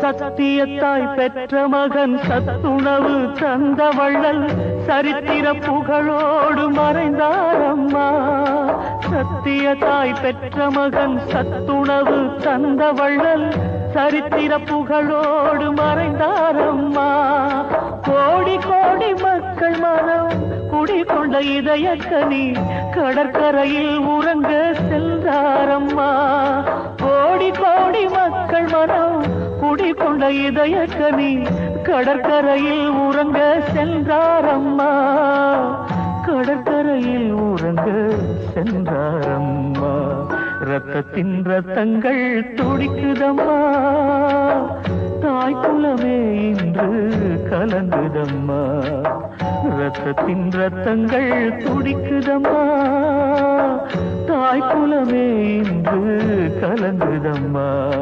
சத்தியத்தாய் பெற்ற மகன் சத்துணவு தந்த வள்ளல் சரித்திர புகழோடு மறைந்தாரம்மா. சத்தியத்தாய் பெற்ற மகன் சத்துணவு தந்த வள்ளல் சரித்திர புகழோடு மறைந்தாரம்மா. கோடி கோடி மக்கள் மனம் குடிகொண்ட இதயக்கனி கடற்கரையில் உறங்க சென்றாரம்மா. கோடி கோடி மக்கள் மனம் குடிகொண்ட இதயக்கனி கடற்கரையில் உறங்க சென்றாரம்மா. கடற்கரையில் உறங்க சென்றாரம்மா. ரத்தத்தின் ரத்தங்கள் துடிக்குதம்மா. தாய்க்குலமே இன்று கலங்குதம்மா. ரத்தத்தின் ரத்தங்கள் துடிக்குதம்மா. தாய்க்குலமே இன்று கலங்குதம்மா.